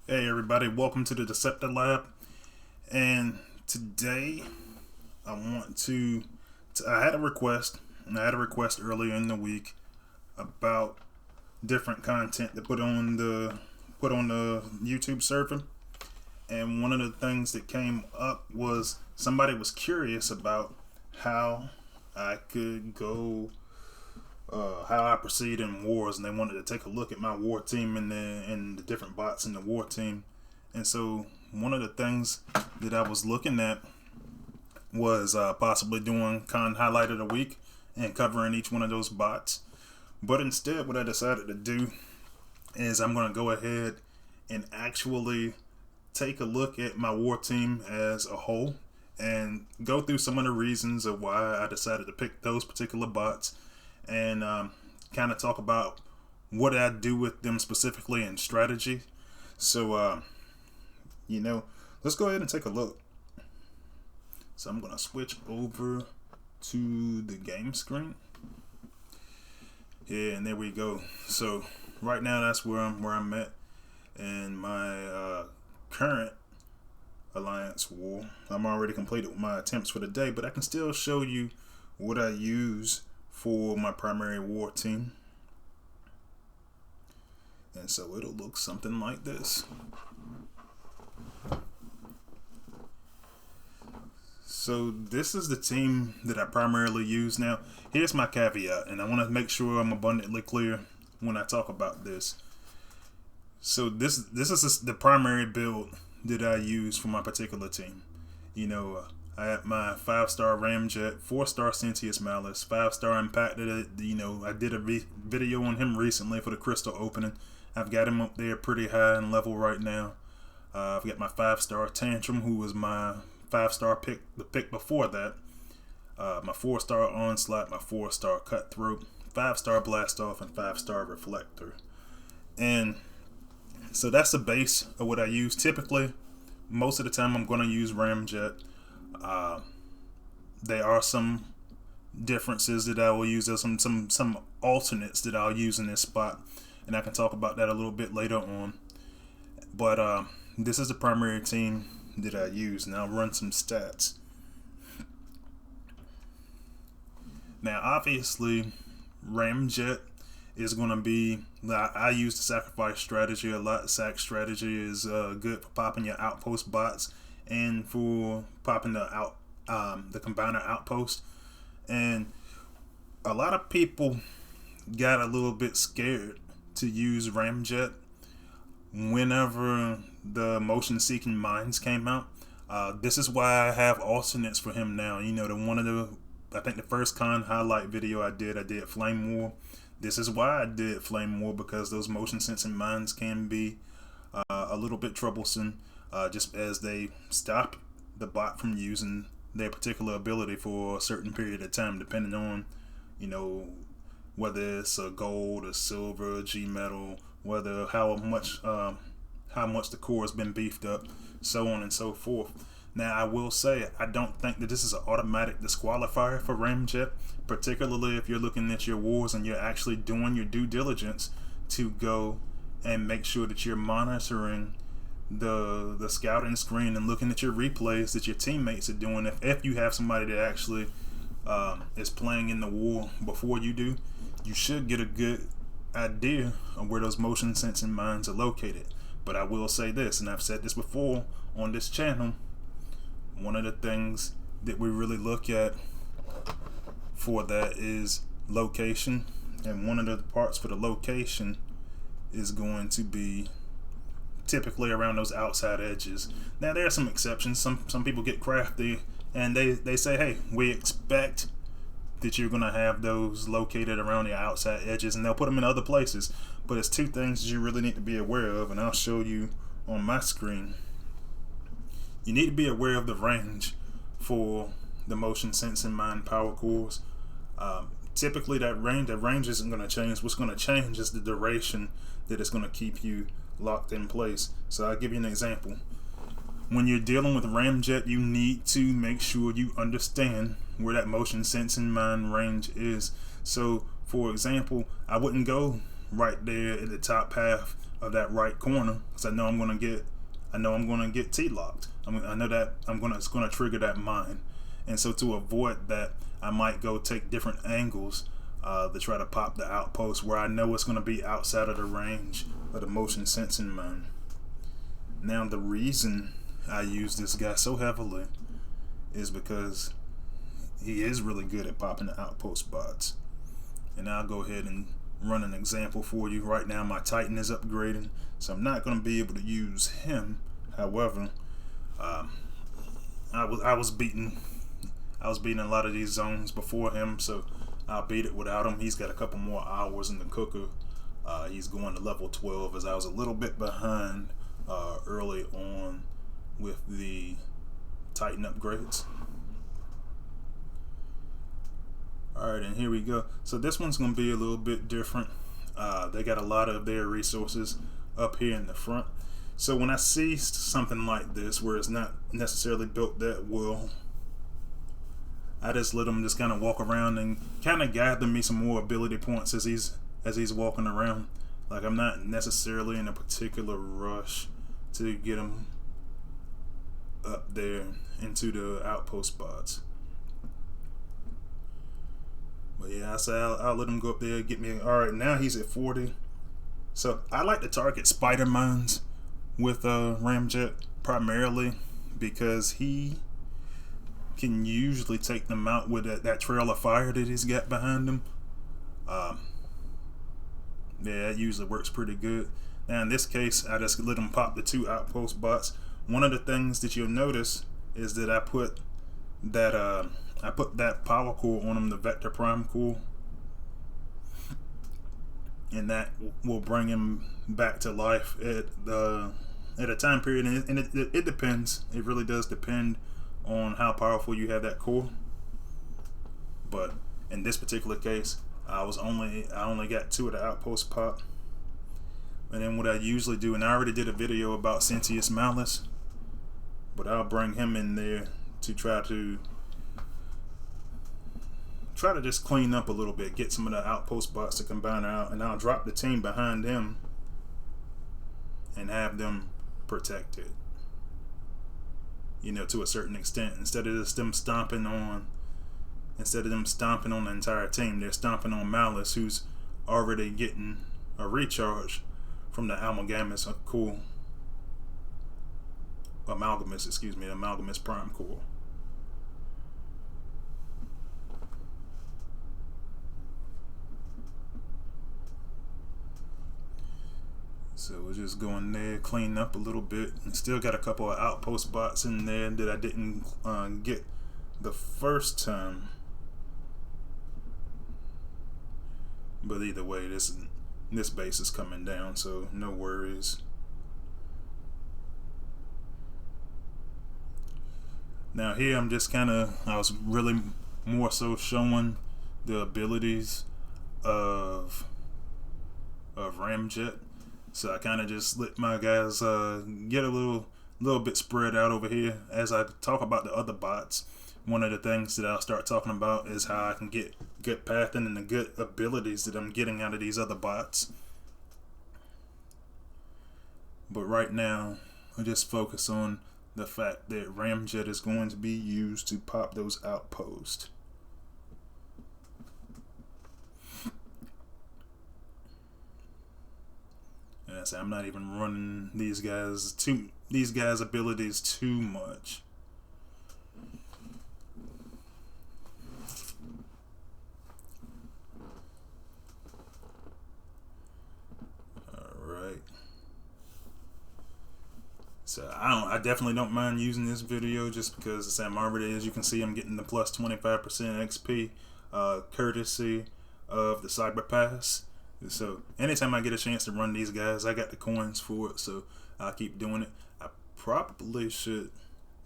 Hey everybody, welcome to the Deceptor Lab. And today I want I had a request, and I had a request earlier in the week about different content to put on the YouTube server. And one of the things that came up was somebody was curious about how I could go how I proceed in wars, and they wanted to take a look at my war team and the different bots in the war team. And so one of the things that I was looking at was possibly doing con highlight of the week and covering each one of those bots. But instead, what I decided to do is I'm going to go ahead and actually take a look at my war team as a whole and go through some of the reasons of why I decided to pick those particular bots, and kind of talk about what I do with them specifically in strategy. So, let's go ahead and take a look. So I'm going to switch over to the game screen. Yeah, and there we go. So right now that's where I'm at in my current alliance war. I'm already completed with my attempts for the day, but I can still show you what I use for my primary war team. And so it'll look something like this. So this is the team that I primarily use. Now, here's my caveat, and I want to make sure I'm abundantly clear when I talk about this. So this is the primary build that I use for my particular team. I have my 5-star Ramjet, 4-star Sentius Malus, 5-star Impactor. I did a video on him recently for the crystal opening. I've got him up there pretty high in level right now. I've got my 5-star Tantrum, who was my 5-star pick, the pick before that. My 4-star Onslaught, my 4-star Cutthroat, 5-star Blastoff, and 5-star Refelctor. And so that's the base of what I use. Typically, most of the time I'm going to use Ramjet. There are some differences that I will use. There's some alternates that I'll use in this spot, and I can talk about that a little bit later on. But this is the primary team that I use, and I'll run some stats. Now, obviously, Ramjet is going to be. I use the sacrifice strategy a lot. Sac strategy is good for popping your outpost bots and for popping the combiner outpost. And a lot of people got a little bit scared to use Ramjet whenever the motion seeking mines came out. This is why I have alternates for him now. I think the first con highlight video I did Flame War. This is why I did Flame War, because those motion sensing mines can be a little bit troublesome, just as they stop the bot from using their particular ability for a certain period of time, depending on, whether it's a gold, a silver, a G metal, whether how much the core has been beefed up, so on and so forth. Now, I will say, I don't think that this is an automatic disqualifier for Ramjet, particularly if you're looking at your wars and you're actually doing your due diligence to go and make sure that you're monitoring the scouting screen and looking at your replays that your teammates are doing. If you have somebody that actually is playing in the war before you do, you should get a good idea of where those motion sensing mines are located. But I will say this, and I've said this before on this channel, one of the things that we really look at for that is location, and one of the parts for the location is going to be typically around those outside edges. Now, there are some exceptions. Some people get crafty and they say, hey, we expect that you're going to have those located around the outside edges, and they'll put them in other places. But it's two things that you really need to be aware of, and I'll show you on my screen. You need to be aware of the range for the motion sensing mine power cores. Typically that range isn't going to change. What's going to change is the duration that it's going to keep you locked in place. So I'll give you an example. When you're dealing with Ramjet, you need to make sure you understand where that motion sensing mine range is. So for example, I wouldn't go right there at the top half of that right corner, because I know I'm gonna get T-locked. I know that it's gonna trigger that mine, and so to avoid that, I might go take different angles to try to pop the outpost where I know it's gonna be outside of the range of the motion sensing mine. Now the reason I use this guy so heavily is because he is really good at popping the outpost bots. And I'll go ahead and run an example for you. Right now my Titan is upgrading, so I'm not going to be able to use him. However, I was beating a lot of these zones before him, so I'll beat it without him. He's got a couple more hours in the cooker. He's going to level 12, as I was a little bit behind early on with the Titan upgrades. Alright, and here we go. So this one's going to be a little bit different. They got a lot of their resources up here in the front. So when I see something like this where it's not necessarily built that well, I just let him just kind of walk around and kind of gather me some more ability points as he's walking around. Like, I'm not necessarily in a particular rush to get him up there into the outpost spots. But yeah, I say I'll let him go up there, get me. Alright, now he's at 40. So I like to target spider mines with Ramjet primarily because he can usually take them out with that trail of fire that he's got behind him. Yeah, that usually works pretty good. Now in this case, I just let him pop the 2 outpost bots. One of the things that you'll notice is that I put that power core on him, the Vector Prime core, and that will bring him back to life at a time period. And it depends. It really does depend on how powerful you have that core. But in this particular case, I only got 2 of the outpost pop. And then what I usually do, and I already did a video about Sentius Malus, but I'll bring him in there to try to just clean up a little bit, get some of the outpost bots to combine out, and I'll drop the team behind him and have them protected, you know, to a certain extent. Instead of them stomping on the entire team, they're stomping on Malus, who's already getting a recharge from the Amalgamus core. Amalgamus Prime core. So we're just going there, clean up a little bit, and still got a couple of outpost bots in there that I didn't get the first time. But either way, this base is coming down, so no worries. Now here I was really more so showing the abilities of Ramjet. So I kind of just let my guys get a little bit spread out over here. As I talk about the other bots, one of the things that I'll start talking about is how I can get good pathing and the good abilities that I'm getting out of these other bots. But right now, I'll just focus on the fact that Ramjet is going to be used to pop those outposts. And I say I'm not even running these guys' abilities too much. Alright. So I definitely don't mind using this video just because I'm already, as you can see, I'm getting the plus 25% XP courtesy of the Cyber Pass. So anytime I get a chance to run these guys, I got the coins for it, so I'll keep doing it. I probably should,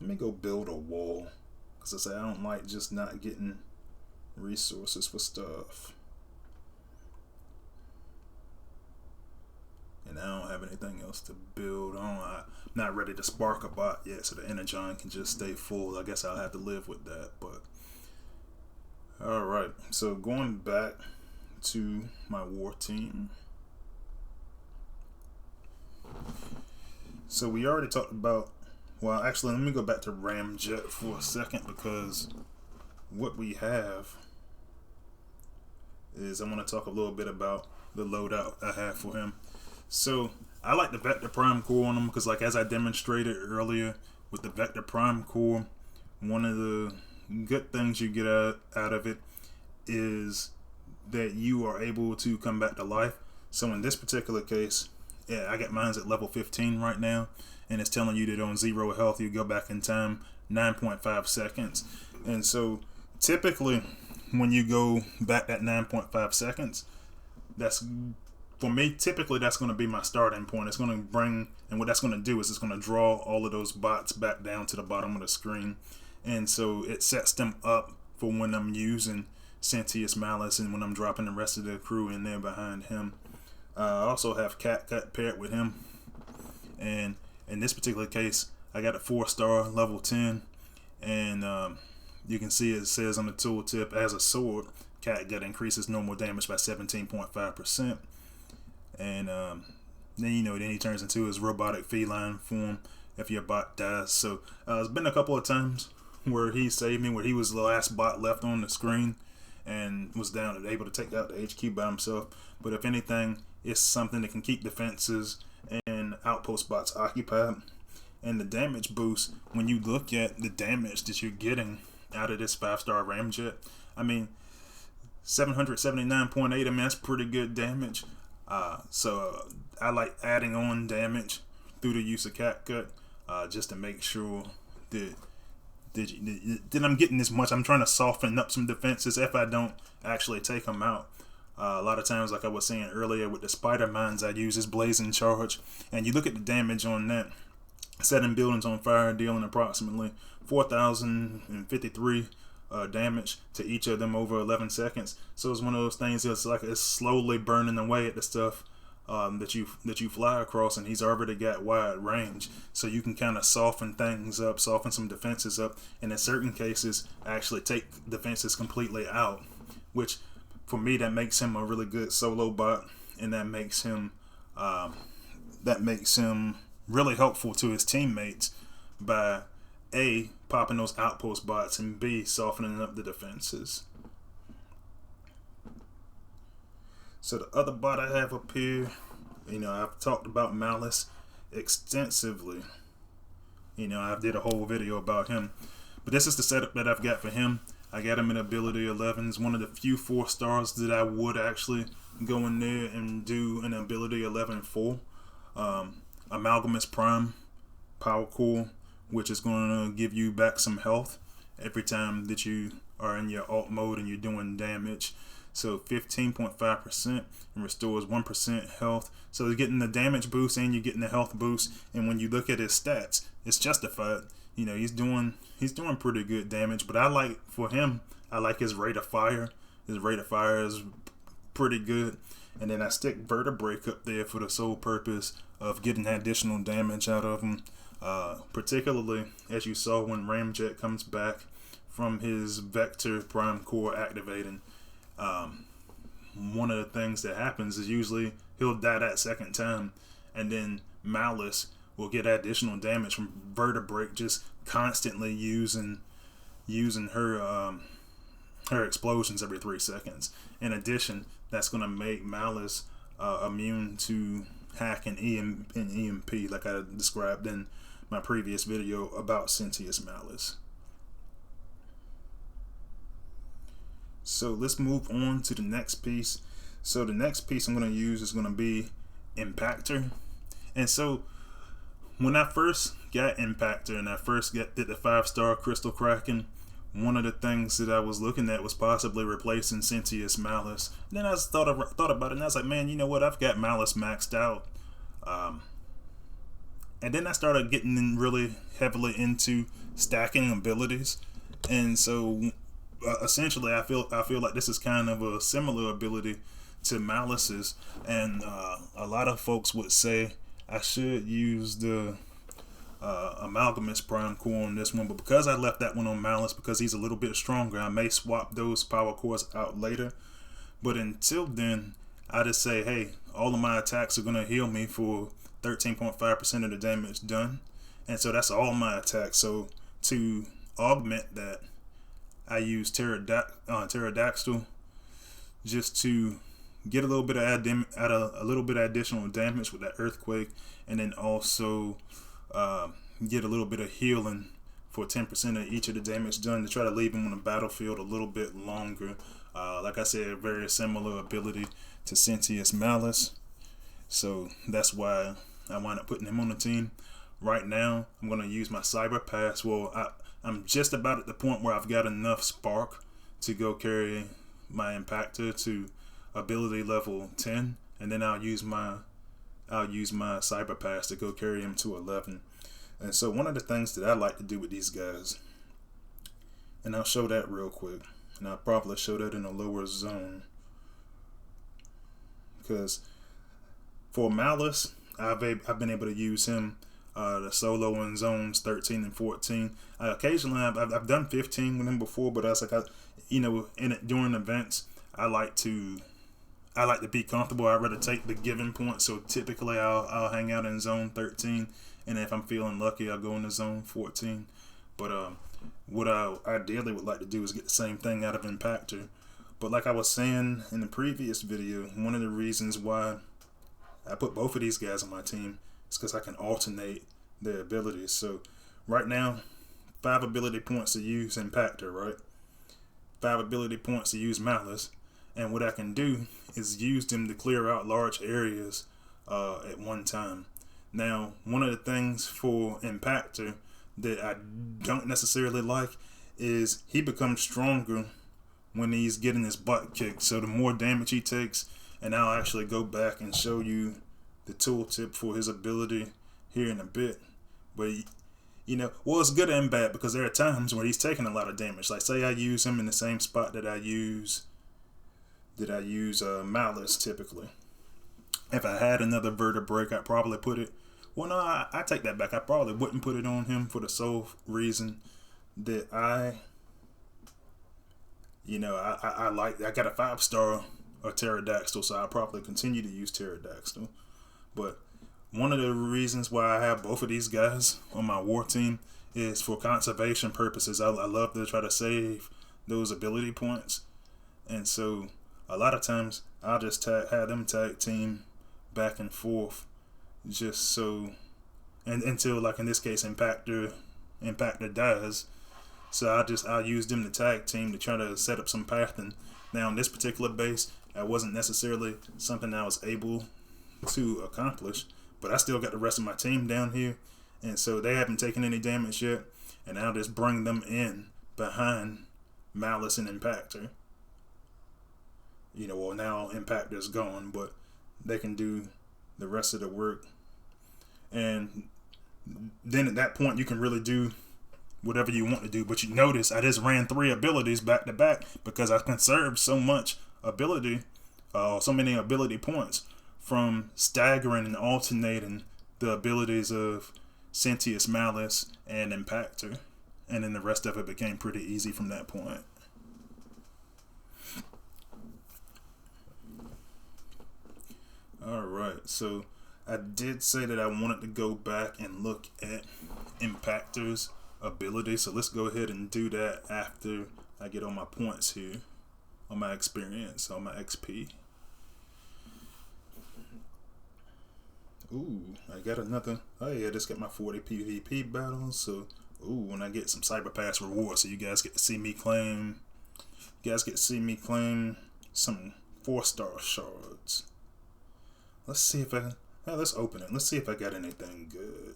let me go build a wall, because I say I don't like just not getting resources for stuff. And I don't have anything else to build. I'm not ready to spark a bot yet, so the Energon can just stay full. I guess I'll have to live with that. But alright, so going back to my war team. So we already talked about, well, actually, let me go back to Ramjet for a second, because what we have is, I want to talk a little bit about the loadout I have for him. So I like the Vector Prime Core on him because, like, as I demonstrated earlier with the Vector Prime Core, one of the good things you get out of it is that you are able to come back to life. So in this particular case, yeah, I got mine's at level 15 right now, and it's telling you that on 0 health you go back in time 9.5 seconds. And so typically when you go back that 9.5 seconds, that's, for me, typically that's going to be my starting point. It's going to bring, and what that's going to do is it's going to draw all of those bots back down to the bottom of the screen. And so it sets them up for when I'm using Sentius, Malus, and when I'm dropping the rest of the crew in there behind him. I also have Cutthroat paired with him, and in this particular case I got a 4-star level 10, and you can see it says on the tooltip, as a sword, Cutthroat increases normal damage by 17.5%, and then he turns into his robotic feline form if your bot dies. So it's been a couple of times where he saved me, where he was the last bot left on the screen and was down and able to take out the HQ by himself. But if anything, it's something that can keep defenses and outpost bots occupied. And the damage boost, when you look at the damage that you're getting out of this 5-star Ramjet, I mean, 779.8, I mean, that's pretty good damage. So I like adding on damage through the use of Cutthroat, just to make sure that I'm getting this much. I'm trying to soften up some defenses if I don't actually take them out. A lot of times, like I was saying earlier, with the spider mines I use is blazing charge, and you look at the damage on that, setting buildings on fire, dealing approximately 4,053 damage to each of them over 11 seconds. So it's one of those things that's like it's slowly burning away at the stuff that you fly across, and he's already got wide range, so you can kind of soften things up, soften some defenses up, and in certain cases actually take defenses completely out, which for me, that makes him a really good solo bot, and that makes him really helpful to his teammates by A, popping those outpost bots, and B, softening up the defenses. So the other bot I have up here, I've talked about Malus extensively. I did a whole video about him, but this is the setup that I've got for him. I got him in ability 11s, one of the few 4-stars that I would actually go in there and do an ability 11 for. Amalgamous Prime Power Core, which is going to give you back some health every time that you are in your alt mode and you're doing damage. So 15.5% and restores 1% health. So you're getting the damage boost and you're getting the health boost. And when you look at his stats, it's justified. He's doing pretty good damage. But I like his rate of fire. His rate of fire is pretty good. And then I stick Vertebrake up there for the sole purpose of getting additional damage out of him. Particularly as you saw when Ramjet comes back from his Vector Prime Core activating. One of the things that happens is usually he'll die that second time, and then Malus will get additional damage from Vertebrake just constantly using her explosions every 3 seconds. In addition, that's going to make Malus immune to hack and EMP, like I described in my previous video about Sentius Malus. So let's move on to the next piece. So the next piece I'm going to use is going to be Impactor. And so when I first got Impactor and I first did the 5-star Crystal Kraken, one of the things that I was looking at was possibly replacing Sentius Malus. And then I thought about it, and I was like, man, you know what? I've got Malus maxed out. And then I started getting in really heavily into stacking abilities, and so essentially I feel like this is kind of a similar ability to Malus's, and a lot of folks would say I should use the Amalgamous Prime Core on this one, but because I left that one on Malus because he's a little bit stronger, I may swap those power cores out later. But until then, I just say, hey, all of my attacks are going to heal me for 13.5% of the damage done. And so that's all my attacks. So to augment that, I use Pterodactyl just to get a little bit of additional damage with that earthquake, and then also get a little bit of healing for 10% of each of the damage done to try to leave him on the battlefield a little bit longer. Like I said, very similar ability to Sentius Malus, so that's why I wind up putting him on the team. Right now, I'm going to use my Cyber Pass. Well, I'm just about at the point where I've got enough spark to go carry my Impactor to ability level 10, and then I'll use my Cyber Pass to go carry him to 11. And so one of the things that I like to do with these guys, and I'll show that real quick, and I'll probably show that in a lower zone, because for Malus, I've been able to use him the solo in zones 13 and 14. Occasionally, I've done 15 with him before, but I was like, during events, I like to be comfortable. I'd rather take the given point. So typically, I'll hang out in zone 13, and if I'm feeling lucky, I'll go into zone 14. But what I ideally would like to do is get the same thing out of Impactor. But like I was saying in the previous video, one of the reasons why I put both of these guys on my team is because I can alternate their abilities. So right now, 5 ability points to use Impactor, right? 5 ability points to use Malus. And what I can do is use them to clear out large areas at one time. Now, one of the things for Impactor that I don't necessarily like is he becomes stronger when he's getting his butt kicked. So the more damage he takes, and I'll actually go back and show you the tooltip for his ability here in a bit. But well, it's good and bad, because there are times where he's taking a lot of damage. Like say I use him in the same spot that I use Malus typically. If I had another vertebrae, I'd probably put it. Well, no, I take that back. I probably wouldn't put it on him for the sole reason that I got a 5-star Pterodactyl, so I'll probably continue to use Pterodactyl. But one of the reasons why I have both of these guys on my war team is for conservation purposes. I love to try to save those ability points, and so a lot of times I'll just have them tag team back and forth, just so, and until, like in this case, Impactor dies. So I'll use them to tag team to try to set up some pathing. Now in this particular base, that wasn't necessarily something I was able to accomplish, but I still got the rest of my team down here, and so they haven't taken any damage yet, and I'll just bring them in behind Malus and Impactor. Well, now Impactor's gone, but they can do the rest of the work, and then at that point you can really do whatever you want to do. But you notice I just ran 3 abilities back to back because I conserved so much ability, so many ability points from staggering and alternating the abilities of Sentius, Malus, and Impactor, and then the rest of it became pretty easy from that point. Alright, so I did say that I wanted to go back and look at Impactor's ability, so let's go ahead and do that after I get all my points here, on my experience, on my XP. Ooh, I got another. Oh yeah, I just got my 40 PvP battles. So, when I get some Cyber Pass rewards, so you guys get to see me claim. Some 4-star shards. Let's see if I. Let's open it. Let's see if I got anything good.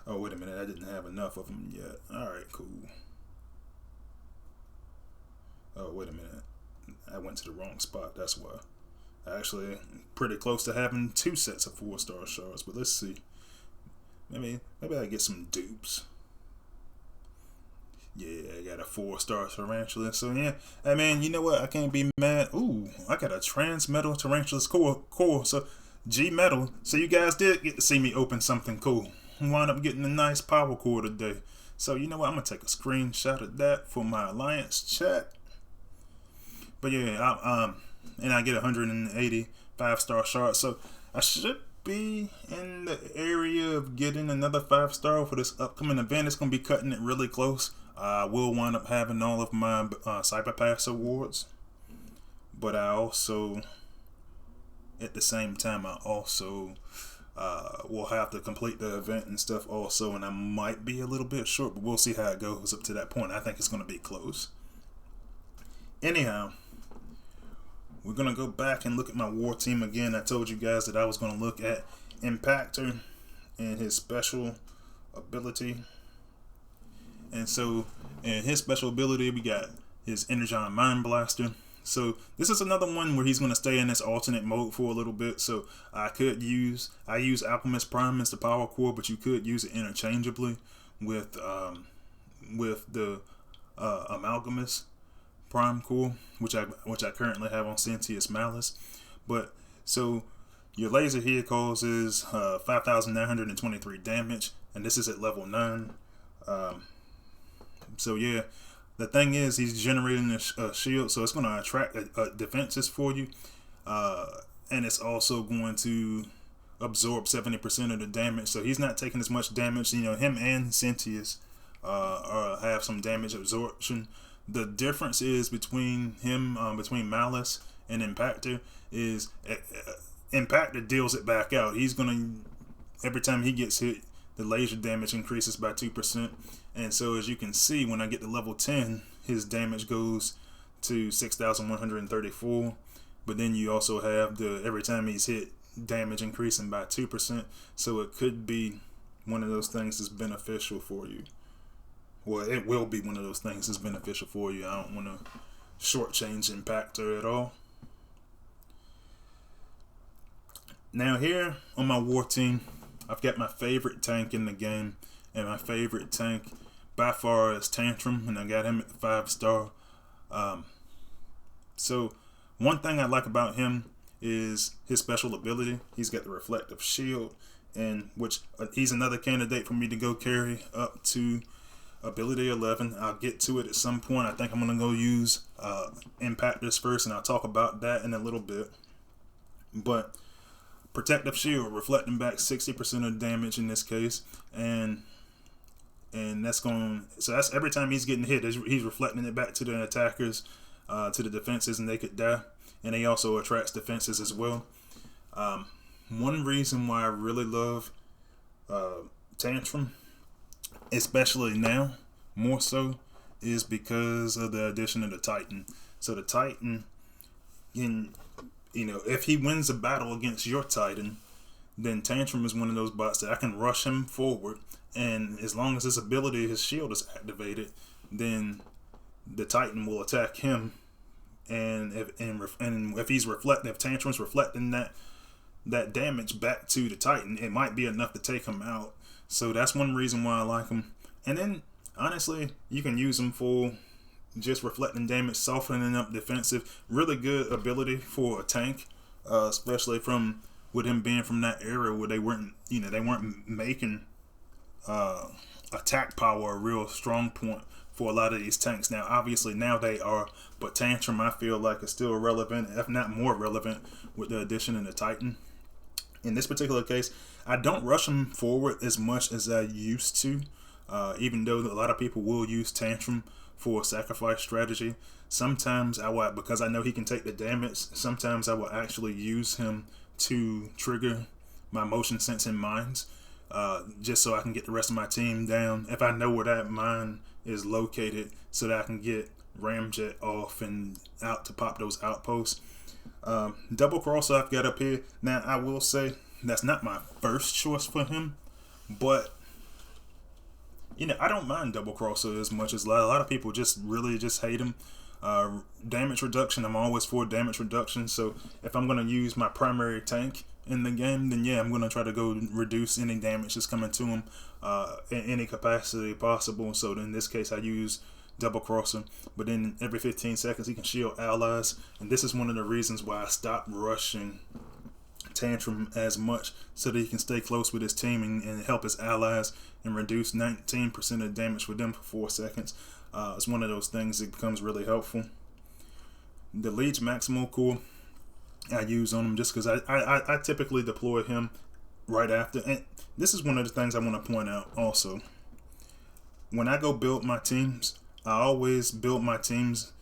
Oh wait a minute, I didn't have enough of them yet. All right, cool. Oh wait a minute. I went to the wrong spot, that's why. Actually, pretty close to having 2 sets of 4-star shards, but let's see. Maybe I get some dupes. Yeah, I got a 4-star tarantula, so yeah. I mean, you know what? I can't be mad. Ooh, I got a transmetal tarantula's core, so G metal. So you guys did get to see me open something cool. I wound up getting a nice power core today. So you know what? I'm gonna take a screenshot of that for my alliance chat. But yeah, and I get 180 5-star shards, so I should be in the area of getting another 5-star for this upcoming event. It's going to be cutting it really close. I will wind up having all of my Cyber Pass awards, but I also, at the same time, I also will have to complete the event and stuff also, and I might be a little bit short, but we'll see how it goes up to that point. I think it's going to be close. Anyhow, we're going to go back and look at my war team again. I told you guys that I was going to look at Impactor and his special ability. And so, in his special ability, we got his Energon Mind Blaster. So, this is another one where he's going to stay in this alternate mode for a little bit. So, I use Alchemist Prime as the power core, but you could use it interchangeably with the Amalgamous Prime core, which I currently have on Sentius Malus. But so your laser here causes 5,923 damage, and this is at level 9. So yeah, the thing is, he's generating a shield, so it's going to attract defenses for you, and it's also going to absorb 70% of the damage. So he's not taking as much damage. You know, him and Sentius have some damage absorption. The difference is between him, between Malus and Impactor, is Impactor deals it back out. He's gonna, every time he gets hit, the laser damage increases by 2%. And so, as you can see, when I get to level 10, his damage goes to 6,134. But then you also have the every time he's hit, damage increasing by 2%. So it could be one of those things that's beneficial for you. Well, it will be one of those things that's beneficial for you. I don't want to shortchange Impactor at all. Now here on my war team, I've got my favorite tank in the game, and my favorite tank by far is Tantrum, and I got him at the 5-star. So one thing I like about him is his special ability. He's got the Reflective Shield, and which he's another candidate for me to go carry up to ability 11. I'll get to it at some point. I think I'm going to go use Impactors first, and I'll talk about that in a little bit. But Protective Shield, reflecting back 60% of damage in this case, and that's going. So that's every time he's getting hit, he's reflecting it back to the attackers, to the defenses, and they could die. And he also attracts defenses as well. One reason why I really love Tantrum, especially now, more so, is because of the addition of the Titan. So the Titan, if he wins a battle against your Titan, then Tantrum is one of those bots that I can rush him forward, and as long as his ability, his shield is activated, then the Titan will attack him. And if he's reflecting, if Tantrum's reflecting that damage back to the Titan, it might be enough to take him out. So that's one reason why I like him. And then, honestly, you can use him for just reflecting damage, softening up defensive. Really good ability for a tank, especially with him being from that era where they weren't making attack power a real strong point for a lot of these tanks. Now, obviously, now they are, but Tantrum, I feel like, is still relevant, if not more relevant, with the addition of the Titan. In this particular case, I don't rush him forward as much as I used to, even though a lot of people will use Tantrum for a sacrifice strategy. Sometimes because I know he can take the damage, sometimes I will actually use him to trigger my motion sensing mines, just so I can get the rest of my team down if I know where that mine is located, so that I can get Ramjet off and out to pop those outposts. Double Crosser I've got up here. Now, I will say that's not my first choice for him, but I don't mind Double Crosser as much as a lot of people really hate him. Damage reduction, I'm always for damage reduction, so if I'm going to use my primary tank in the game, then yeah, I'm going to try to go reduce any damage that's coming to him in any capacity possible. So in this case, I use Double Crosser, but then every 15 seconds he can shield allies, and this is one of the reasons why I stopped rushing Tantrum as much, so that he can stay close with his team and help his allies and reduce 19% of damage for them for 4 seconds. It's one of those things that becomes really helpful. the Leech Maximal core I use on him just because I typically deploy him right after. And this is one of the things I want to point out also. When I go build my teams, I always build my teams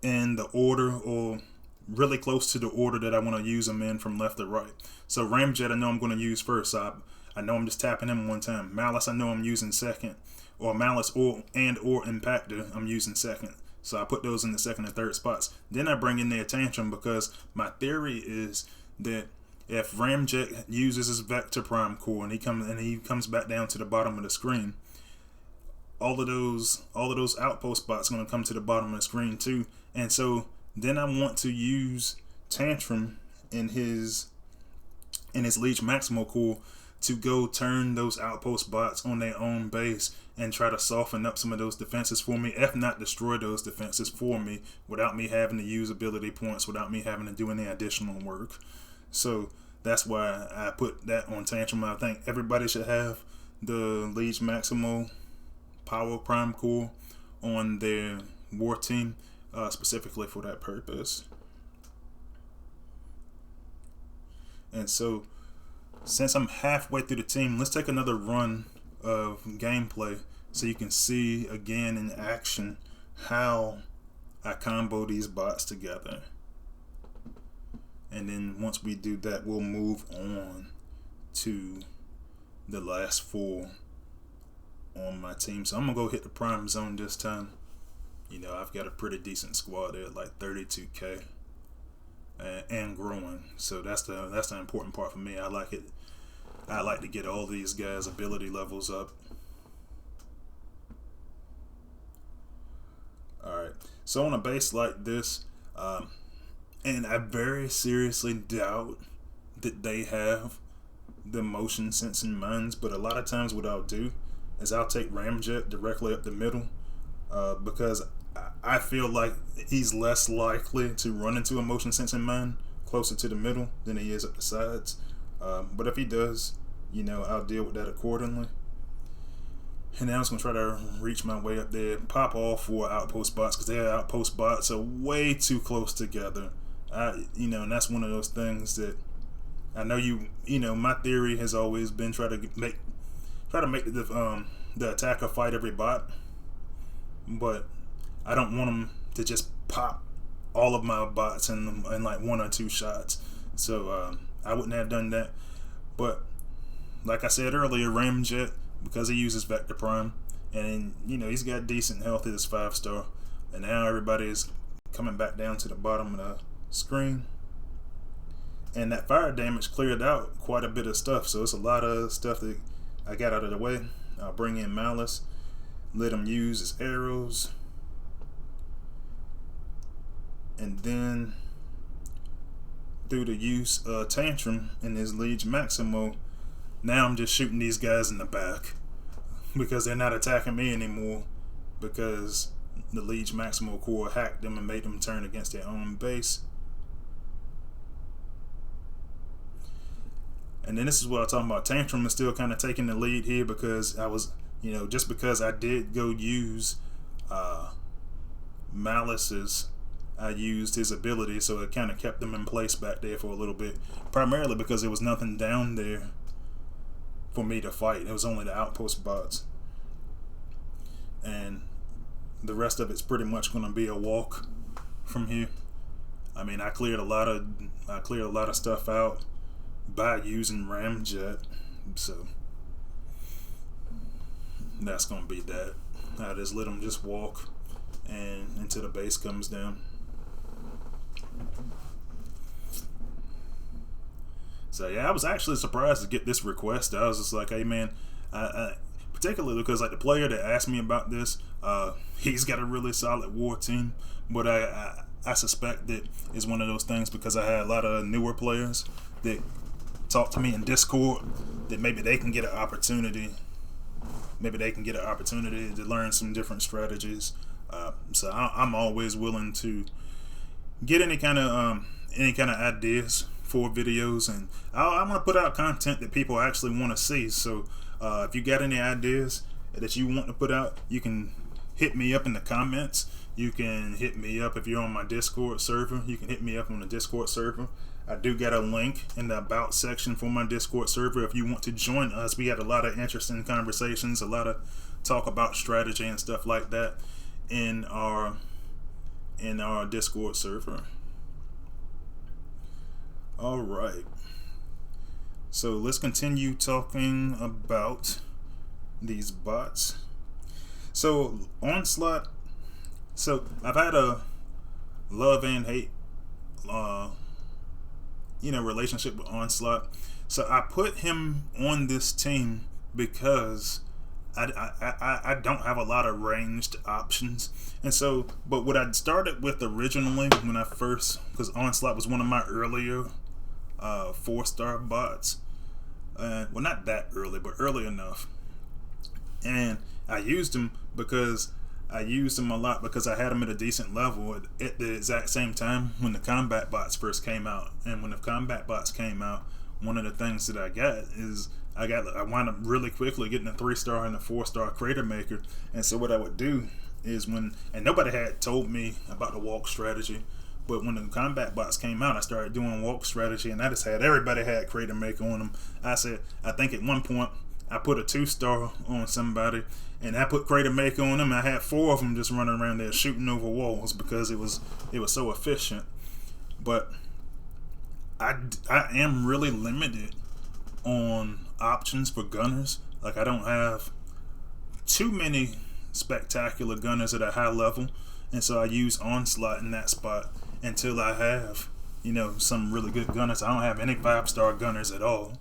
in the order or really close to the order that I want to use them in from left to right. So Ramjet I know I'm going to use first. So I know I'm just tapping him one time. Malus I know I'm using second. Or Malus or Impactor I'm using second. So I put those in the second and third spots. Then I bring in their Tantrum because my theory is that if Ramjet uses his Vector Prime core and he comes back down to the bottom of the screen, all of those outpost spots are going to come to the bottom of the screen too. And so then I want to use Tantrum in his Leech Maximal core to go turn those outpost bots on their own base and try to soften up some of those defenses for me, if not destroy those defenses for me without me having to use ability points, without me having to do any additional work. So that's why I put that on Tantrum. I think everybody should have the Leech Maximal Power Prime core on their war team, specifically for that purpose. And so since I'm halfway through the team, let's take another run of gameplay so you can see again in action how I combo these bots together. And then once we do that, we'll move on to the last 4 on my team. So I'm gonna go hit the prime zone this time. You know, I've got a pretty decent squad there, like 32k and growing. So that's the important part for me. I like it. I like to get all these guys' ability levels up. Alright, so on a base like this, and I very seriously doubt that they have the motion sensing mines, but a lot of times what I'll do is I'll take Ramjet directly up the middle, because I feel like he's less likely to run into a motion sensing mine closer to the middle than he is at the sides. But if he does, you know, I'll deal with that accordingly. And now I'm just going to try to reach my way up there, pop all 4 outpost bots, because their outpost bots are way too close together. You know, and that's one of those things that I know you know, my theory has always been try to make the attacker fight every bot, but I don't want them to just pop all of my bots in like 1 or 2 shots. So I wouldn't have done that. But like I said earlier, Ramjet, because he uses Vector Prime, and you know, he's got decent health at his 5-star, and now everybody is coming back down to the bottom of the screen. And that fire damage cleared out quite a bit of stuff, so it's a lot of stuff that I got out of the way. I'll bring in Malus, let him use his arrows, and then through the use of Tantrum in his Leech Maximo, now I'm just shooting these guys in the back because they're not attacking me anymore, because the Leech Maximo core hacked them and made them turn against their own base. And then this is what I'm talking about. Tantrum is still kind of taking the lead here because I was, you know, just because I did go use Malus's, I used his ability, so it kind of kept them in place back there for a little bit. Primarily because there was nothing down there for me to fight. It was only the outpost bots, and the rest of it's pretty much going to be a walk from here. I mean, I cleared a lot of stuff out by using Ramjet, so that's going to be that. I just let them just walk and until the base comes down. So yeah, I was actually surprised to get this request. I was just like, hey man, I particularly because like the player that asked me about this, he's got a really solid war team, but I suspect that it's one of those things because I had a lot of newer players that talk to me in Discord that maybe they can get an opportunity. Maybe they can get an opportunity to learn some different strategies. So I'm always willing to get any kind of ideas for videos, and I want to put out content that people actually want to see. So if you got any ideas that you want to put out, you can hit me up in the comments. You can hit me up if you're on my Discord server. You can hit me up on the Discord server. I do get a link in the About section for my Discord server if you want to join us. We had a lot of interesting conversations, a lot of talk about strategy and stuff like that in our Discord server. All right. So let's continue talking about these bots. So Onslaught. So I've had a love and hate, relationship with Onslaught. So I put him on this team because I don't have a lot of ranged options, and so. But what I started with originally when I first, because Onslaught was one of my earlier 4-star bots. Well, not that early, but early enough. And I used him a lot because I had him at a decent level at the exact same time when the combat bots first came out. And when the combat bots came out, one of the things that I got is I wound up really quickly getting a 3-star and a 4-star Crater Maker. And so what I would do is and nobody had told me about the walk strategy, but when the combat bots came out, I started doing walk strategy, and I just had everybody had Crater Maker on them. I think at one point I put a 2-star on somebody, and I put Crater Maker on them. I had 4 of them just running around there shooting over walls because it was so efficient. But I am really limited on options for gunners. Like, I don't have too many spectacular gunners at a high level, and so I use Onslaught in that spot until I have, some really good gunners. I don't have any 5-star gunners at all,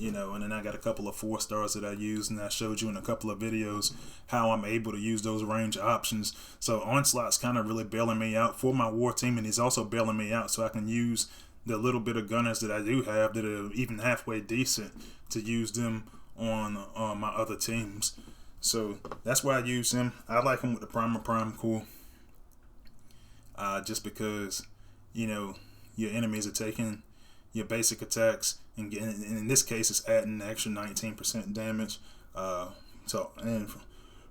and then I got a couple of 4-stars that I use, and I showed you in a couple of videos how I'm able to use those range options. So Onslaught's kind of really bailing me out for my war team, and he's also bailing me out so I can use the little bit of gunners that I do have that are even halfway decent to use them on my other teams. So that's why I use him. I like him with the Prime Core. Just because, your enemies are taking your basic attacks, and in this case, it's adding an extra 19% damage. And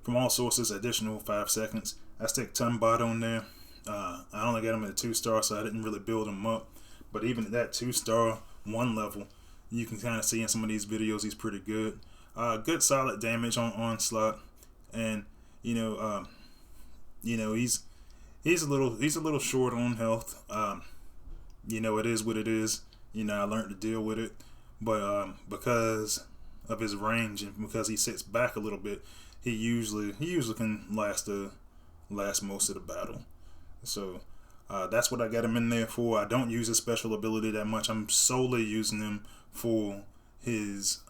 from all sources, additional 5 seconds. I stick Sac Bot on there. I only got him at a 2-star, so I didn't really build him up. But even at that 2-star, 1 level, you can kind of see in some of these videos he's pretty good. Good solid damage on Onslaught, and He's a little short on health. It is what it is. I learned to deal with it, but because of his range and because he sits back a little bit, he usually can last most of the battle. So that's what I got him in there for. I don't use his special ability that much. I'm solely using him for his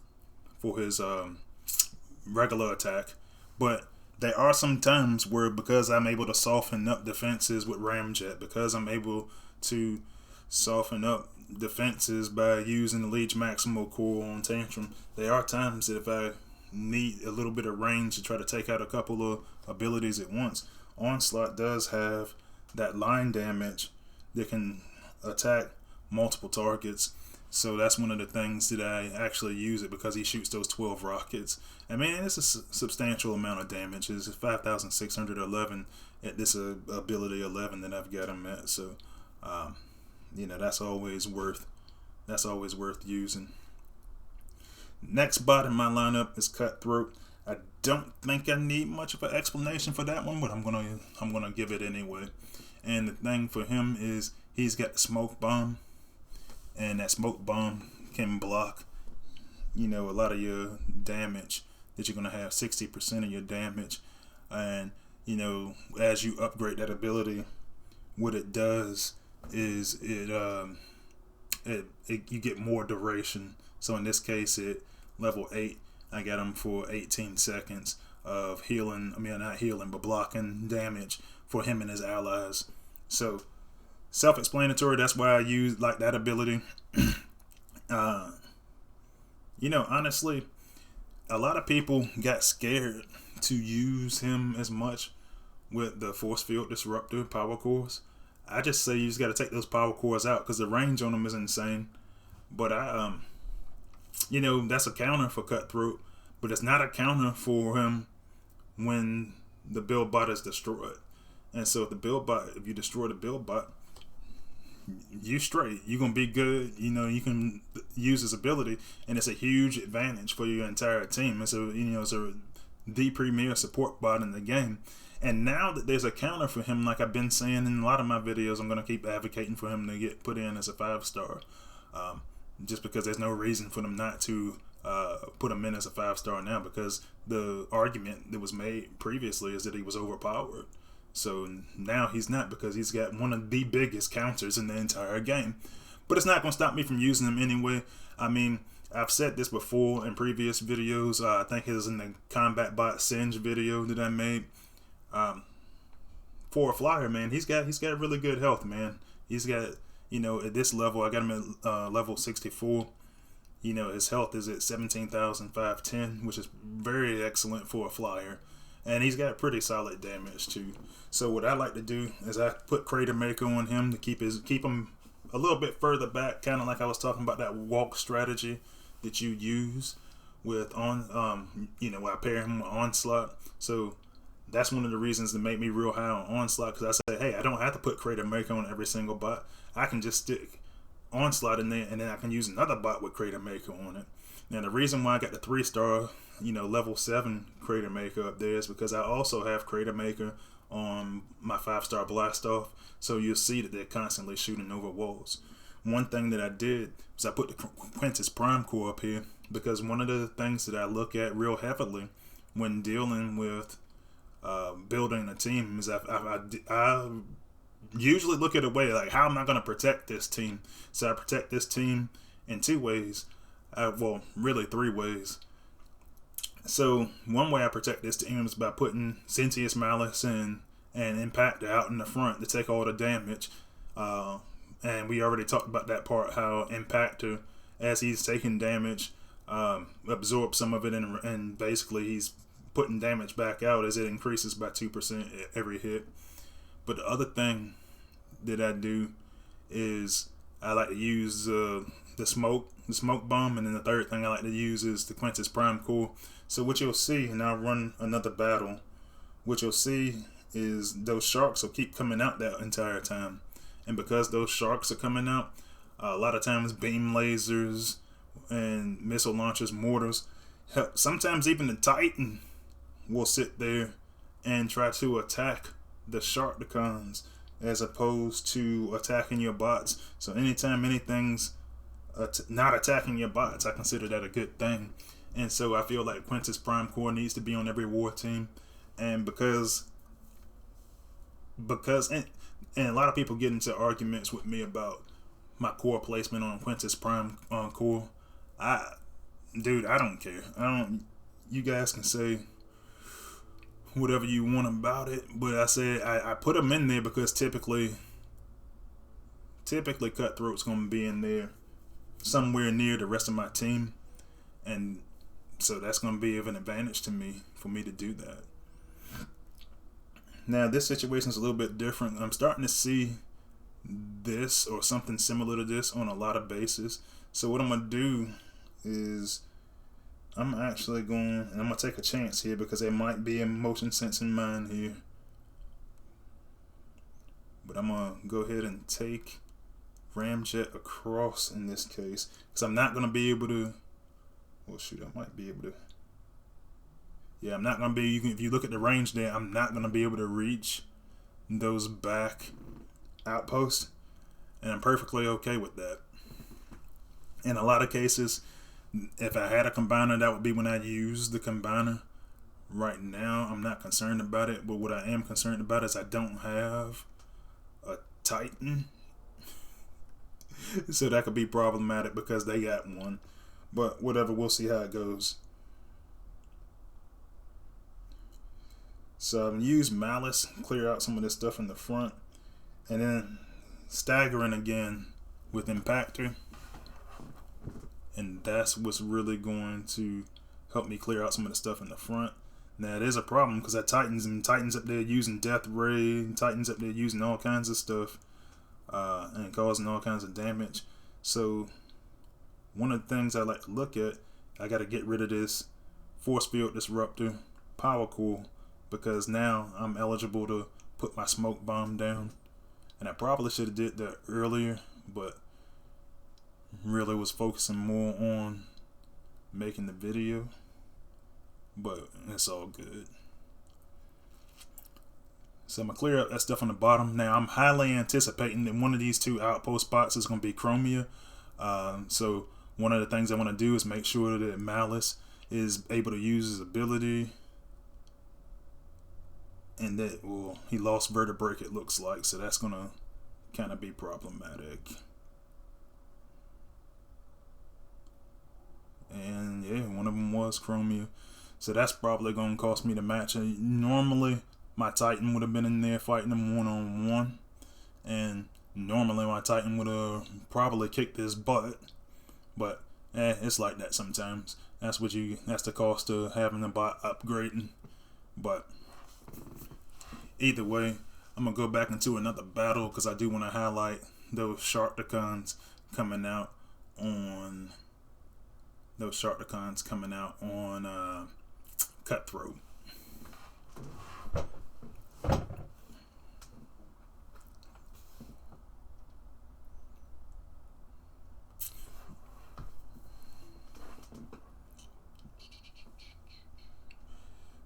regular attack, but there are some times where, because I'm able to soften up defenses with Ramjet, because I'm able to soften up defenses by using the Leech Maximal Core on Tantrum, there are times that if I need a little bit of range to try to take out a couple of abilities at once, Onslaught does have that line damage that can attack multiple targets. So that's one of the things that I actually use it, because he shoots those 12 rockets. I mean, it's a substantial amount of damage. It's 5,611 at this ability 11 that I've got him at. So, that's always worth using. Next bot in my lineup is Cutthroat. I don't think I need much of an explanation for that one, but I'm gonna give it anyway. And the thing for him is he's got the smoke bomb. And that smoke bomb can block, a lot of your damage that you're going to have, 60% of your damage. And, as you upgrade that ability, what it does is you get more duration. So in this case, at level 8, I got him for 18 seconds of blocking damage for him and his allies. So, self-explanatory. That's why I use that ability. Honestly, a lot of people got scared to use him as much with the force field disruptor power cores. I just say you just got to take those power cores out because the range on them is insane. But that's a counter for Cutthroat, but it's not a counter for him when the build bot is destroyed. And so if you destroy the build bot, you straight. You're gonna be good. You know, you can use his ability, and it's a huge advantage for your entire team. It's the premier support bot in the game. And now that there's a counter for him, like I've been saying in a lot of my videos, I'm gonna keep advocating for him to get put in as a 5-star. Just because there's no reason for them not to put him in as a 5-star now, because the argument that was made previously is that he was overpowered. So now he's not, because he's got one of the biggest counters in the entire game. But it's not going to stop me from using him anyway. I mean, I've said this before in previous videos. I think it was in the Combat Bot Singe video that I made. For a flyer, man, he's got really good health, man. He's got, you know, at this level, I got him at level 64. You know, his health is at 17,510, which is very excellent for a flyer. And he's got pretty solid damage too. So what I like to do is I put Crater Maker on him to keep him a little bit further back, kind of like I was talking about that walk strategy that you use with you know, I pair him with Onslaught. So that's one of the reasons that made me real high on Onslaught, because I say, hey, I don't have to put Crater Maker on every single bot. I can just stick Onslaught in there, and then I can use another bot with Crater Maker on it. Now the reason why I got the 3-star, you know, level 7 Crater Maker up there is because I also have Crater Maker on my 5-star Blastoff. So you'll see that they're constantly shooting over walls. One thing that I did was I put the Quintus Prime Core up here, because one of the things that I look at real heavily when dealing with building a team is I usually look at a way like, how am I going to protect this team? So I protect this team in 2 ways. Well, really 3 ways. So one way I protect this team is by putting Sentius, Malus, and Impactor out in the front to take all the damage. And we already talked about that part, how Impactor, as he's taking damage, absorbs some of it, and basically he's putting damage back out as it increases by 2% every hit. But the other thing that I do is I like to use the smoke bomb, and then the third thing I like to use is the Quintus Prime Core. So what you'll see, and I'll run another battle, what you'll see is those sharks will keep coming out that entire time. And because those sharks are coming out, a lot of times beam lasers and missile launchers, mortars, sometimes even the Titan will sit there and try to attack the Sharkticons as opposed to attacking your bots. So anytime anything's not attacking your bots, I consider that a good thing. And so I feel like Quintus Prime Core needs to be on every war team. And because and a lot of people get into arguments with me about my core placement on Quintus Prime Core. Dude, I don't care. You guys can say whatever you want about it, but I said I put them in there because typically Cutthroat's gonna be in there somewhere near the rest of my team, and so that's gonna be of an advantage to me for me to do that. Now this situation is a little bit different. I'm starting to see this or something similar to this on a lot of bases. So what I'm gonna do is I'm actually going, and I'm gonna take a chance here because there might be a motion sensing mine here, but I'm gonna go ahead and take Ramjet across in this case, because I'm not gonna be able to. Well, shoot, I might be able to. Yeah, I'm not gonna be. If you look at the range there, I'm not gonna be able to reach those back outposts, and I'm perfectly okay with that. In a lot of cases, if I had a combiner, that would be when I use the combiner. Right now, I'm not concerned about it, but what I am concerned about is I don't have a Titan. So that could be problematic because they got one. But whatever, we'll see how it goes. So I'm going to use Malus, clear out some of this stuff in the front, and then staggering again with Impactor. And that's what's really going to help me clear out some of the stuff in the front. Now, it is a problem because that Titan's up there using Death Ray, Titan's up there using all kinds of stuff, and causing all kinds of damage. So one of the things I like to look at, I got to get rid of this Force Field Disruptor Power Core because now I'm eligible to put my smoke bomb down. And I probably should have did that earlier, but really was focusing more on making the video. But it's all good. So I'm going to clear up that stuff on the bottom. Now I'm highly anticipating that one of these two outpost spots is going to be Chromia. So one of the things I want to do is make sure that Malus is able to use his ability. And that, well, he lost Vertebrae, it looks like, so that's going to kind of be problematic. And yeah, one of them was Chromia. So that's probably going to cost me the match. Normally, my Titan would have been in there fighting him one-on-one. And normally my Titan would have probably kicked his butt. But it's like that sometimes. That's the cost of having the bot upgrading. But either way, I'm going to go back into another battle because I do want to highlight those Sharkticons coming out on Cutthroat.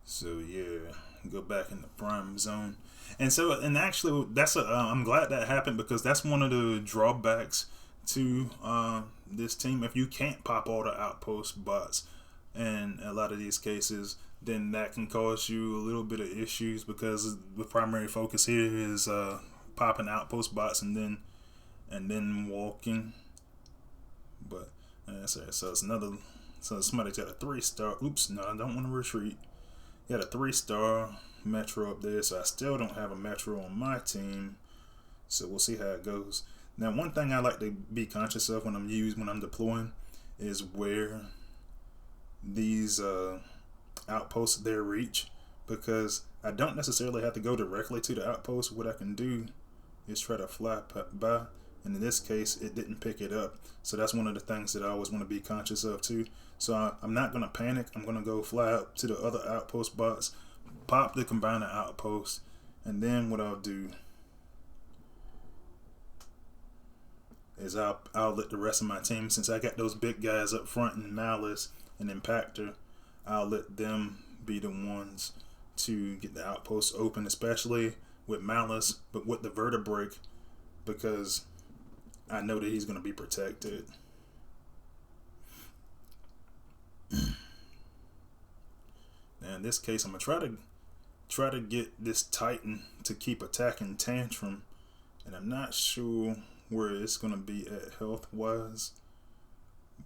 So yeah, go back in the prime zone. And actually I'm glad that happened, because that's one of the drawbacks to this team. If you can't pop all the outpost bots in a lot of these cases, then that can cause you a little bit of issues, because the primary focus here is popping outpost bots and then walking. But so it's another. So somebody's got a 3-star. Oops, no, I don't want to retreat. He had a 3-star Metro up there, so I still don't have a Metro on my team. So we'll see how it goes. Now, one thing I like to be conscious of when I'm deploying is where these outposts their reach, because I don't necessarily have to go directly to the outpost. What I can do is try to fly by, and in this case, it didn't pick it up. So that's one of the things that I always want to be conscious of too. So I'm not going to panic. I'm going to go fly up to the other outpost bots, pop the combiner outpost, and then what I'll do is I'll let the rest of my team, since I got those big guys up front in Malus and Impactor, I'll let them be the ones to get the outposts open, especially with Malus, but with the Vertebrae, because I know that he's going to be protected. Now in this case, I'm going to try to get this Titan to keep attacking Tantrum, and I'm not sure where it's going to be at health wise,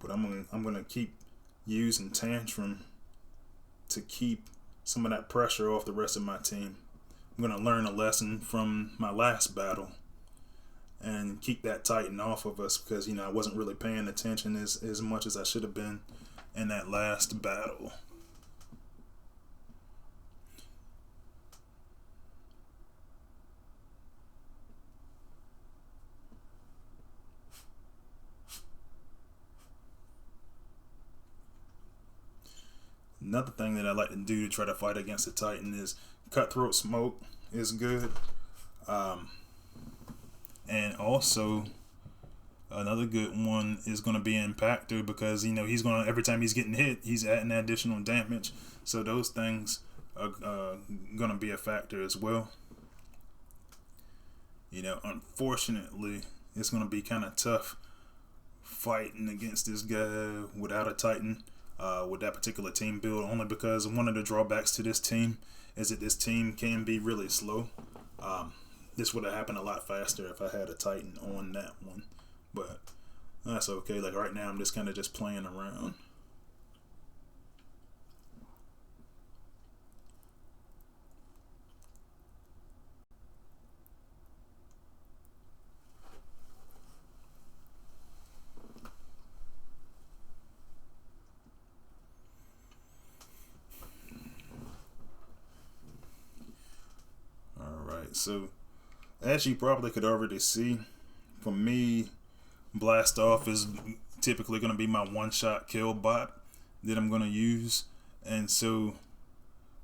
but I'm going to keep using Tantrum to keep some of that pressure off the rest of my team. I'm going to learn a lesson from my last battle and keep that Titan off of us, because I wasn't really paying attention as much as I should have been in that last battle. Another thing that I like to do to try to fight against the Titan is Cutthroat Smoke is good. And also another good one is going to be Impactor, because he's going to, every time he's getting hit, he's adding additional damage. So those things are going to be a factor as well. Unfortunately, it's going to be kind of tough fighting against this guy without a Titan. With that particular team build, only because one of the drawbacks to this team is that this team can be really slow. This would have happened a lot faster if I had a Titan on that one, but that's okay. Like right now, I'm just kind of playing around. So, as you probably could already see, for me, Blastoff is typically going to be my one-shot kill bot that I'm going to use. And so,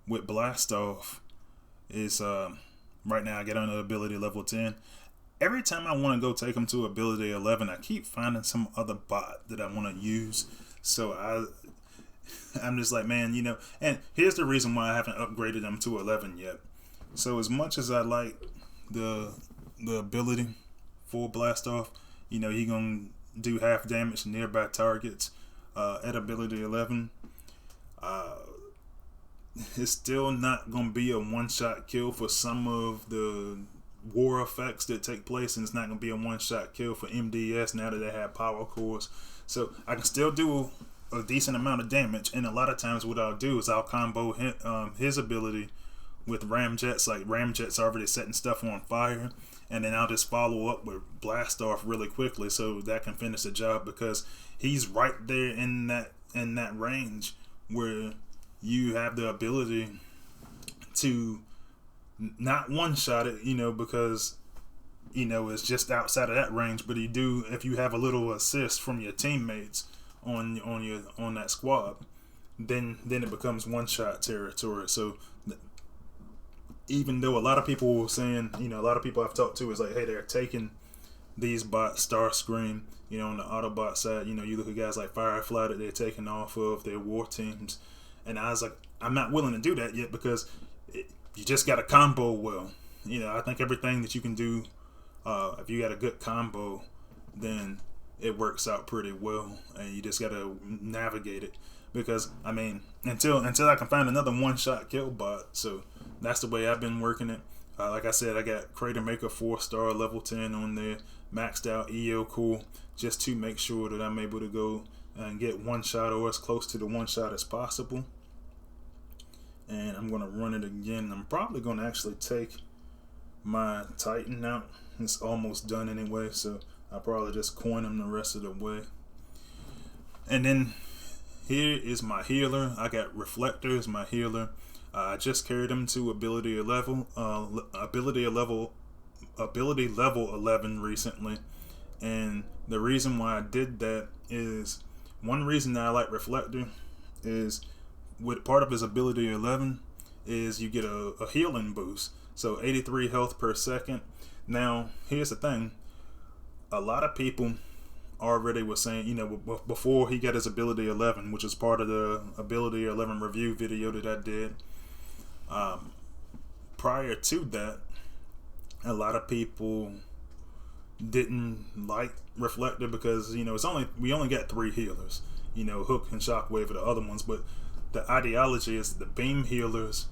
with Blastoff, is right now I get on the ability level 10. Every time I want to go take him to ability 11, I keep finding some other bot that I want to use. So I'm just like, man, and here's the reason why I haven't upgraded him to 11 yet. So as much as I like the ability for Blastoff, he gonna do half damage to nearby targets at ability 11. It's still not gonna be a one-shot kill for some of the war effects that take place, and it's not gonna be a one-shot kill for MDS now that they have power cores. So I can still do a decent amount of damage, and a lot of times what I'll do is I'll combo his ability with Ramjets. Like Ramjet's already setting stuff on fire, and then I'll just follow up with Blastoff really quickly so that can finish the job, because he's right there in that range where you have the ability to not one-shot it, because it's just outside of that range. But if you have a little assist from your teammates on that squad, then it becomes one-shot territory. So even though a lot of people were saying, a lot of people I've talked to is like, hey, they're taking these bots, Starscream, on the Autobot side, you look at guys like Firefly that they're taking off of their war teams, and I was like, I'm not willing to do that yet, because you just got to combo well. I think everything that you can do, if you got a good combo, then it works out pretty well, and you just got to navigate it. Because until I can find another one-shot kill bot, so that's the way I've been working it. Like I said, I got Crater Maker 4-star level 10 on there, maxed out EO Cool, just to make sure that I'm able to go and get one shot or as close to the one shot as possible. And I'm gonna run it again. I'm probably gonna actually take my Titan out. It's almost done anyway, so I'll probably just coin him the rest of the way. And then here is my healer. I got Refelctor as my healer. I just carried him to ability level 11 recently, and the reason why I did that is, one reason that I like Refelctor is, with part of his ability 11 is you get a healing boost, so 83 health per second. Now here's the thing, a lot of people already were saying, before he got his ability 11, which is part of the ability 11 review video that I did, prior to that, a lot of people didn't like Refelctor because we only got 3 healers, Hook and Shockwave are the other ones, but the ideology is the beam healers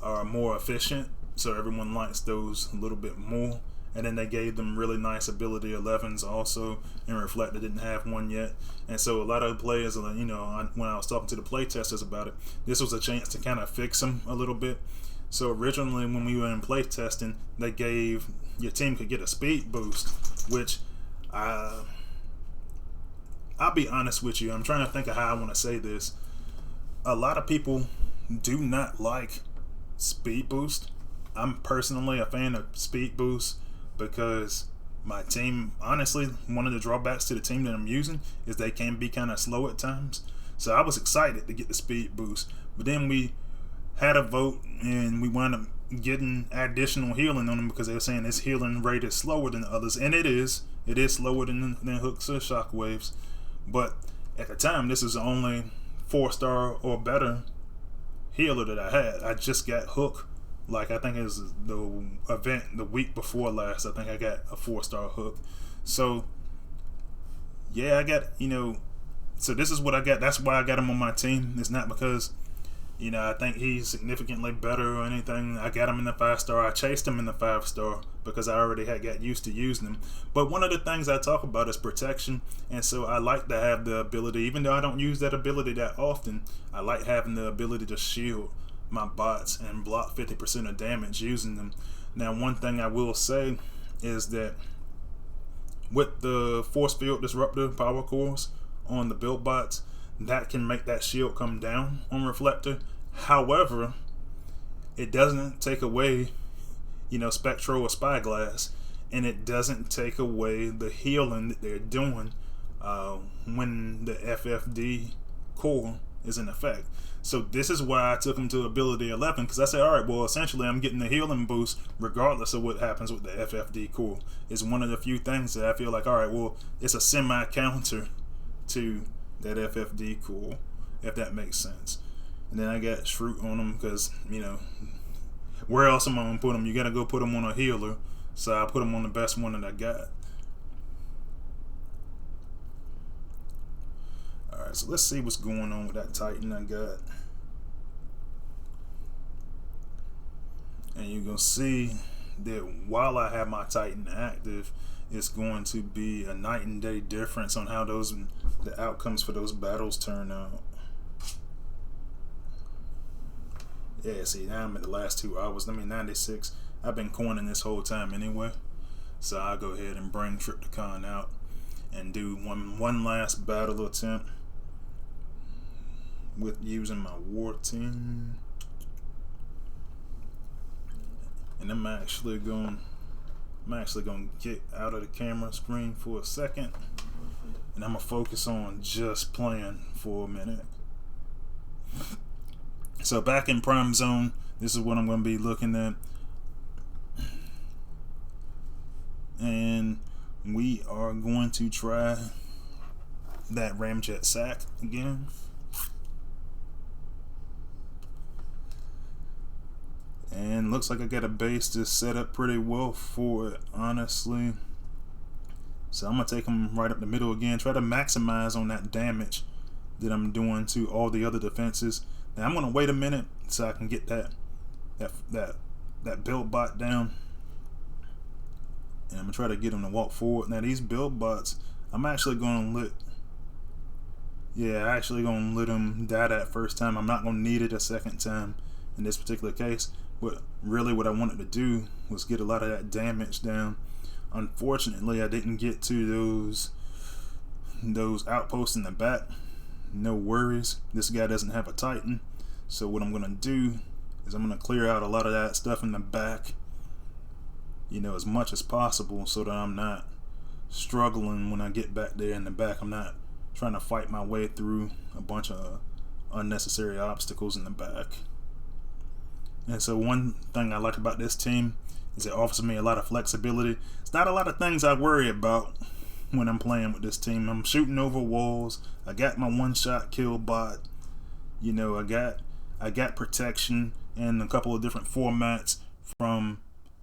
are more efficient, so everyone likes those a little bit more. And then they gave them really nice ability 11s also, and Refelctor didn't have one yet. And so a lot of the players, when I was talking to the play testers about it, this was a chance to kind of fix them a little bit. So originally when we were in play testing, they gave, your team could get a speed boost, which I'll be honest with you, I'm trying to think of how I want to say this. A lot of people do not like speed boost. I'm personally a fan of speed boost, because my team, honestly, one of the drawbacks to the team that I'm using is they can be kind of slow at times. So I was excited to get the speed boost, but then we had a vote and we wound up getting additional healing on them because they were saying this healing rate is slower than the others, and it is slower than Hooks or Shockwaves. But at the time, this is the only 4-star or better healer that I had. I just got Hook. Like, I think it was the event the week before last, I think I got a 4-star Hook. So yeah, I got, so this is what I got. That's why I got him on my team. It's not because I think he's significantly better or anything. I got him in the 5-star. I chased him in the 5-star because I already had got used to using him. But one of the things I talk about is protection, and so I like to have the ability, even though I don't use that ability that often, I like having the ability to shield my bots and block 50% of damage using them. Now, one thing I will say is that with the force field disruptor power cores on the build bots, that can make that shield come down on Refelctor. However, it doesn't take away Spectro or Spyglass, and it doesn't take away the healing that they're doing when the FFD core is in effect. So this is why I took him to ability 11, because I said, all right, well, essentially I'm getting the healing boost regardless of what happens with the FFD core. It's one of the few things that I feel like, all right, well, it's a semi-counter to that FFD core, if that makes sense. And then I got Shroot on him because, you know, where else am I going to put him? You got to go put him on a healer. So I put him on the best one that I got. Alright, so let's see what's going on with that Titan I got. And you're going to see that while I have my Titan active, it's going to be a night and day difference on how the outcomes for those battles turn out. Yeah, see, now I'm at the last 2 hours. 96. I've been coining this whole time anyway. So I'll go ahead and bring Tripticon out and do one last battle attempt with using my war team. And I'm actually going to get out of the camera screen for a second, and I'm going to focus on just playing for a minute. So back in Prime Zone, this is what I'm going to be looking at. And we are going to try that Ramjet Sac again. And looks like I got a base that's set up pretty well for it, honestly. So I'm going to take them right up the middle again. Try to maximize on that damage that I'm doing to all the other defenses. Now I'm going to wait a minute so I can get that build bot down. And I'm going to try to get him to walk forward. Now these build bots, I'm actually going to let them die that first time. I'm not going to need it a second time in this particular case. But really what I wanted to do was get a lot of that damage down. Unfortunately, I didn't get to those outposts in the back. No worries. This guy doesn't have a Titan. So what I'm going to do is I'm going to clear out a lot of that stuff in the back, you know, as much as possible, so that I'm not struggling when I get back there in the back. I'm not trying to fight my way through a bunch of unnecessary obstacles in the back. And so one thing I like about this team is it offers me a lot of flexibility. It's not a lot of things I worry about when I'm playing with this team. I'm shooting over walls. I got my one-shot kill bot. You know, I got protection in a couple of different formats, from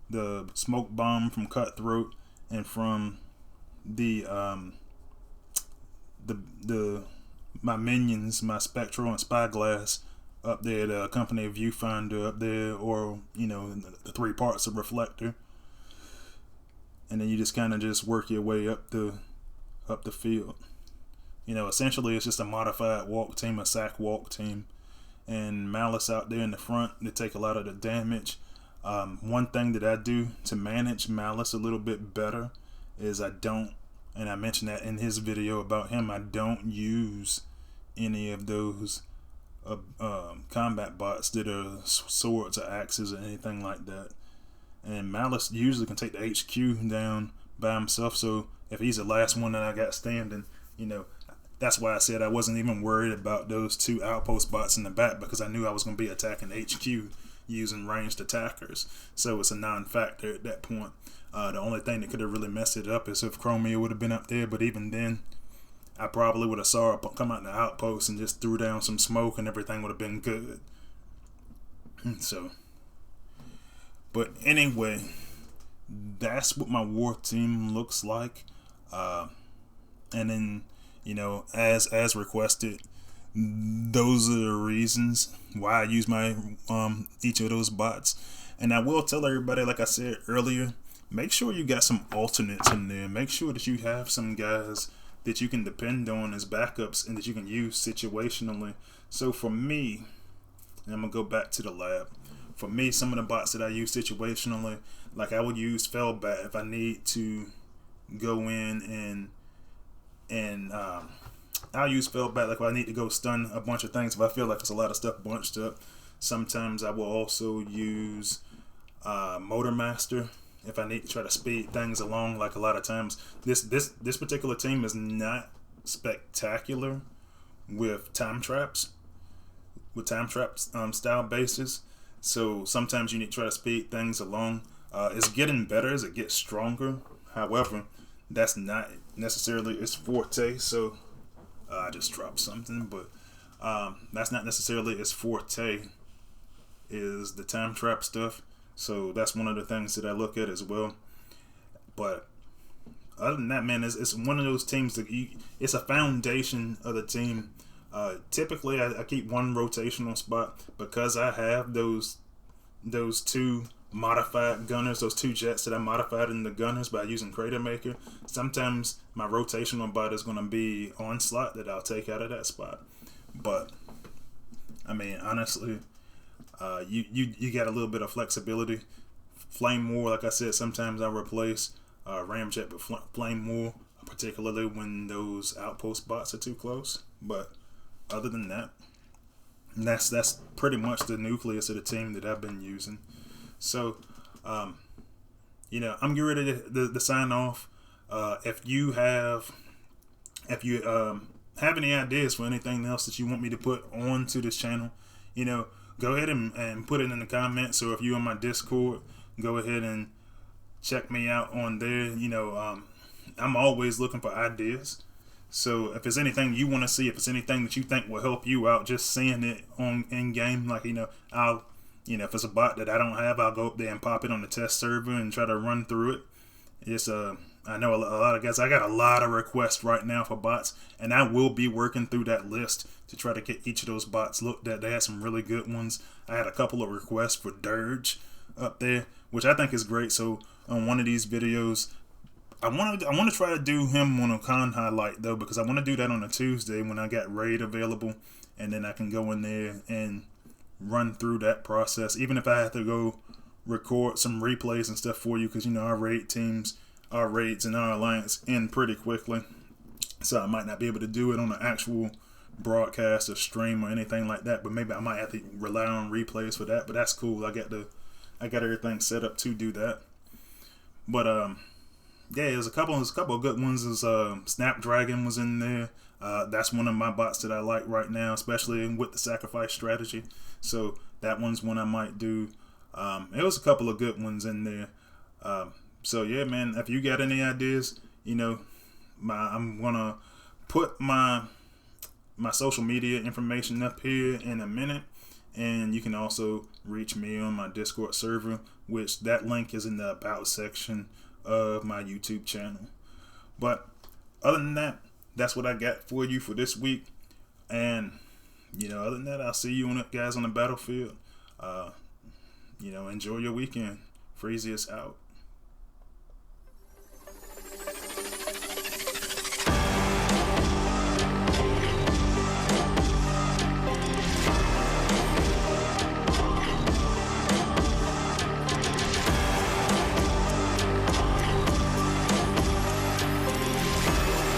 the smoke bomb from Cutthroat and from my minions, my Spectral and Spyglass up there, the company viewfinder up there, or, you know, the 3 parts of Refelctor. And then you just kind of just work your way up the field. You know, essentially it's just a modified walk team, a sack walk team, and Malus out there in the front to take a lot of the damage. One thing that I do to manage Malus a little bit better is I don't, and I mentioned that in his video about him, I don't use any of those combat bots that are swords or axes or anything like that. And Malus usually can take the HQ down by himself, so if he's the last one that I got standing, you know, that's why I said I wasn't even worried about those 2 outpost bots in the back, because I knew I was going to be attacking HQ using ranged attackers, so it's a non-factor at that point. The only thing that could have really messed it up is if Chromia would have been up there, but even then I probably would have saw her come out in the outpost and just threw down some smoke and everything would have been good. So, but anyway, that's what my war team looks like. And then, you know, as requested, those are the reasons why I use my each of those bots. And I will tell everybody, like I said earlier, make sure you got some alternates in there. Make sure that you have some guys that you can depend on as backups and that you can use situationally. So for me, and I'm gonna go back to the lab. For me, some of the bots that I use situationally, like I would use Felbat if I need to go in and I'll use Felbat like if I need to go stun a bunch of things, if I feel like there's a lot of stuff bunched up. Sometimes I will also use Motormaster if I need to try to speed things along. Like a lot of times, this particular team is not spectacular with time traps, with time trap style bases. So sometimes you need to try to speed things along. It's getting better as it gets stronger. However, that's not necessarily its forte. So I just dropped something, but that's not necessarily its forte, is the time trap stuff. So that's one of the things that I look at as well. But other than that, man, it's one of those teams that it's a foundation of the team. Typically, I keep one rotational spot because I have those two modified gunners, those two jets that I modified in the gunners by using Crater Maker. Sometimes my rotational bot is going to be Onslaught that I'll take out of that spot. But I mean, honestly, you got a little bit of flexibility. Flame War, like I said, sometimes I replace Ramjet with Flame War, particularly when those outpost bots are too close. But other than that, that's pretty much the nucleus of the team that I've been using. So, I'm getting ready to sign off. If you have any ideas for anything else that you want me to put onto this channel, go ahead and put it in the comments. So if you're on my Discord, go ahead and check me out on there. I'm always looking for ideas. So if there's anything you want to see, if it's anything that you think will help you out, just seeing it on in game, like I'll if it's a bot that I don't have, I'll go up there and pop it on the test server and try to run through it. It's I know a lot of guys. I got a lot of requests right now for bots, and I will be working through that list to try to get each of those bots looked at. They had some really good ones. I had a couple of requests for Dirge up there, which I think is great. So on one of these videos, I want to try to do him on a con highlight though, because I want to do that on a Tuesday when I got raid available, and then I can go in there and run through that process. Even if I have to go record some replays and stuff for you, because our raids and our alliance end pretty quickly, so I might not be able to do it on an actual broadcast or stream or anything like that. But maybe I might have to rely on replays for that. But that's cool. I got everything set up to do that. But yeah, there's a couple of good ones. Snapdragon was in there. That's one of my bots that I like right now, especially with the sacrifice strategy. So that one's one I might do. It was a couple of good ones in there. So yeah, man, if you got any ideas, I'm gonna put my social media information up here in a minute, and you can also reach me on my Discord server, which that link is in the about section of my YouTube channel. But other than that, that's what I got for you for this week. And other than that, I'll see you guys on the battlefield. Enjoy your weekend. Freezy is out.